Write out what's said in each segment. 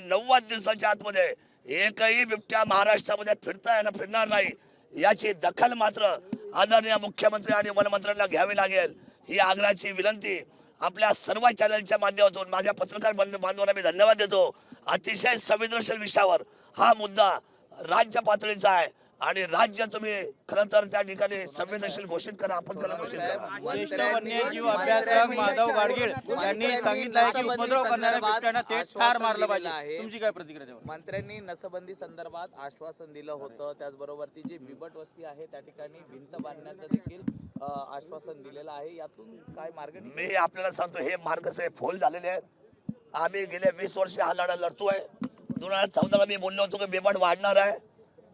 90 दिवसाच्या आतमध्ये एकही बिबट्या महाराष्ट्रामध्ये फिरणार नाही याची दखल मात्र आदरणीय मुख्यमंत्री आणि वनमंत्र्यांना घ्यावी लागेल ही आग्रहाची विनंती आपल्या सर्व चॅनलच्या माध्यमातून माझ्या पत्रकार बांधवांना मी धन्यवाद देतो। अतिशय संवेदनशील विषयावर हा मुद्दा राज्य पातळीचा आहे आणि राज्य तुम्ही खरं तर त्या ठिकाणी संवेदनशील घोषित करा, आपण त्याला घोषित करा। ज्येष्ठ वन्यजीव अभ्यासक माधव गाडगीळ यांनी सांगितलं आहे की उपद्रव करणाऱ्या बिबट्यांना थेट ठार मारलं पाहिजे। तुमची काय प्रतिक्रिया? मंत्र्यांनी नसबंदी संदर्भात आश्वासन दिलं होतं, त्याचबरोबर ती जी बिबट वस्ती आहे त्या ठिकाणी भिंत बांधण्याचं देखील आश्वासन दिलेलं आहे। यातून काय मार्ग? मी आपल्याला सांगतो, हे मार्ग सगळे फोल झालेले आहेत। आम्ही गेले 20 वर्ष हा लढा लढतोय। 2014ला मी बोललो होतो की बिबट वाढणार आहे।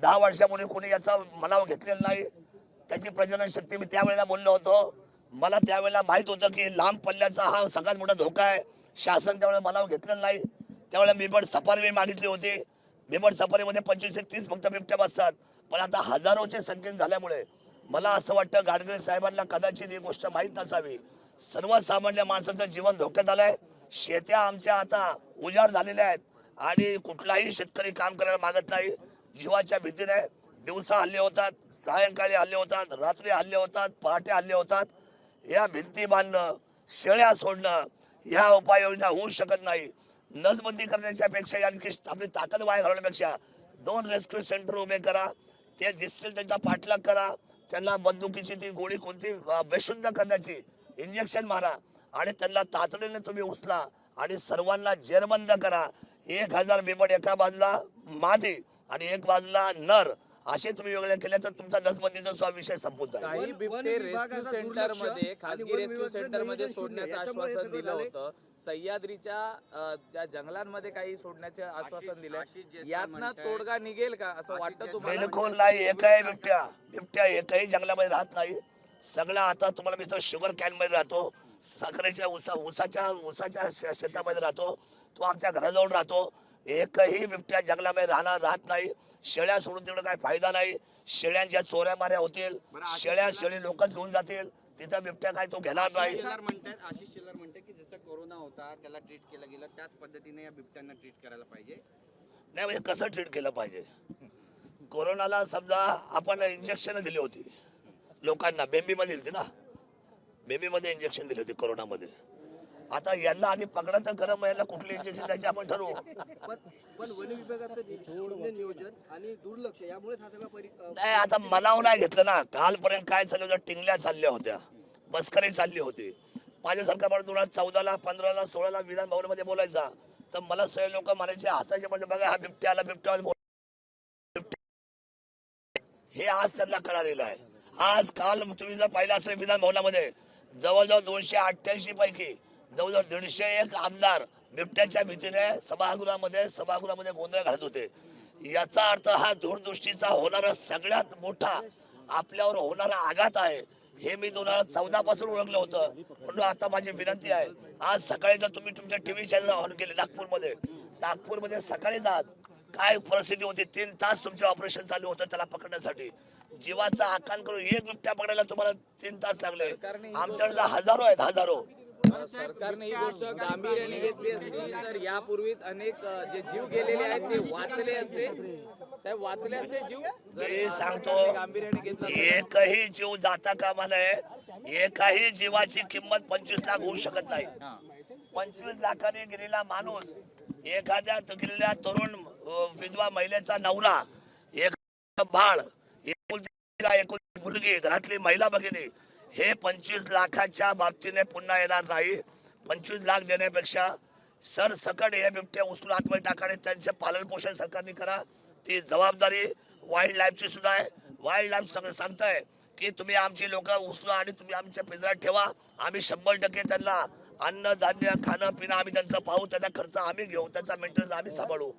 10 वर्षापूर्वी कोणी याचा मनाव घेतलेला नाही। त्याची प्रजनन शक्ती मी त्यावेळेला बोललो होतो। मला त्यावेळेला माहित होतं की लांब पल्ल्याचा हा सगळ्यात मोठा धोका आहे। शासन त्यावेळेला मनाव घेतलेला नाही। त्यावेळेला बिबट सफारी मी मागितली होती। बिबट सफारीमध्ये 25 ते 30 फक्त बिबट्या बसतात, पण आता हजारोच्या संख्येने झाल्यामुळे मला असं वाटतं गाडगीळ साहेबांना कदाचित ही गोष्ट माहीत नसावी। सर्वसामान्य माणसाचं जीवन धोक्यात आलंय। शेत्या आमच्या आता उजाड झालेल्या आहेत आणि कुठलाही शेतकरी काम करायला मागत नाही। जीवाच्या भीतीने दिवसा हल्ले होतात, सायंकाळी हल्ले होतात, रात्री हल्ले होतात, पहाटे हल्ले होतात। या भिंती बांधणं, शेळ्या सोडणं ह्या उपाययोजना होऊ शकत नाही। नसबंदी करण्याच्या पेक्षा आणखी आपली ताकद वाया घालवण्यापेक्षा 2 रेस्क्यू सेंटर उभे करा। ते दिसतील त्यांचा पाठलाग करा, त्यांना बंदुकीची ती गोळी कोणती बेशुद्ध करण्याची इंजेक्शन मारा आणि त्यांना तातडीने तुम्ही उचला आणि सर्वांना जेरबंद करा। 1000 बिबट एका बाजूला मादी आणि एक बाजूला नर असे तुम्ही वेगळे केले तर तुमचा नसबंदीचा विषय संपून जाईल। काही बिबटे रेस्क्यू सेंटर मध्ये, खासगी रेस्क्यू सेंटर मध्ये सोडण्याचं आश्वासन दिलं होतं। सह्याद्रीच्या त्या जंगलांमध्ये काही सोडण्याचे आश्वासन दिले। यातनं तोडगा निघेल का असं वाटतं तुम्हाला? बिलकुल नाही। एकही बिबट्या एकही जंगलामध्ये राहत नाही। सगळा आता तुम्हाला मी शुगर कॅन मध्ये राहतो, साखरेच्या ऊसाच्या शेतामध्ये राहतो, तो आमच्या घराजवळ राहतो। एकही बिबट्या जंगलामध्ये राहत नाही। शेळ्या सोडून तेवढं काय फायदा नाही। शेळ्यांच्या चोऱ्या माऱ्या होतील, शेळी लोकच घेऊन जातील, तिथं बिबट्या काय तो घेणार नाही। आशिष शेलार म्हणते की जसं कोरोना होता त्याला ट्रीट केलं गेलं त्याच पद्धतीने या बिबट्यांना ट्रीट करायला पाहिजे। नाही म्हणजे कसं ट्रीट केलं पाहिजे? कोरोनाला समजा आपण इंजेक्शन दिली होती लोकांना, बेंबीमध्ये दिली ना, बेंबीमध्ये इंजेक्शन दिली होती कोरोनामध्ये। आता यांना आधी पकडा तर खरं, मग यांना कुठले इंजेक्शन द्यायचे आपण ठरवू। पण वन विभागाचं नियोजन आणि दुर्लक्ष यामुळे हा सगळा नाही, आता मनाव नाही घेतलं ना। कालपर्यंत काय चाललं होतं, टिंगल्या चालल्या होत्या, मस्करी चालली होती। माझ्यासारखा माणूस 2014ला 15ला 16ला विधान भवनामध्ये बोलायचा तर मला सगळे लोक म्हणायचे, हसायचे, म्हणजे बघा हा बिबट्या आला, बिबट्या हे आज त्यांना कळालेलं आहे। आज काल तुम्ही जर पाहिलं असेल विधान भवनामध्ये जवळजवळ 288 पैकी जवळजवळ 101 आमदार बिबट्याच्या भीतीने सभागृहामध्ये गोंधळ घालत होते। याचा अर्थ हा दूरदृष्टीचा होणारा सगळ्यात मोठा आपल्यावर होणारा आघात आहे हे मी 2014 पासून ओळखलं होतं। म्हणून आता माझी विनंती आहे, आज सकाळी जर तुम्ही तुमच्या टीव्ही चॅनल ऑन केले नागपूरमध्ये सकाळी आज काय परिस्थिती होती, 3 तास तुमचं ऑपरेशन चालू होतं त्याला पकडण्यासाठी। जीवाचा आकांत करून एक बिबट्या पकडायला तुम्हाला 3 तास लागले। आमच्याकडे हजारो आहेत, हजारो। सरकारने ही गोष्ट गांभीर्याने घेतली असती तर यापूर्वीच अनेक जे जीव गेलेले आहेत ते वाचले असते। साहेब, वाचले असते जीव। मी सांगतो, एकही जीव जाता कामा नये। एकाही जीवाची किंमत 25 लाख होऊ शकत नाही। 25 लाखाने गेलेला माणूस, एखाद्या गेलेल्या तरुण विधवा महिलेचा नवरा, एक बाळ, एक मुलगी, घरातली महिला भगिनी, हे 25 लाखाच्या बाबतीने पुन्हा येणार नाही। 25 लाख देण्यापेक्षा सरसकट हे बिबटे उचलून आतमध्ये टाकाने त्यांचे पालन पोषण सरकारने करा। ती जबाबदारी वाईल्ड लाईफची सुद्धा आहे। वाईल्ड लाईफ सांगताय की तुम्ही आमची लोक उचला आणि तुम्ही आमच्या पिंजऱ्यात ठेवा, आम्ही 100% त्यांना अन्न धान्य खाणं पिणं आम्ही त्यांचं पाहू, त्याचा खर्च आम्ही घेऊ, त्याचा मेंटेनन्स आम्ही सांभाळू।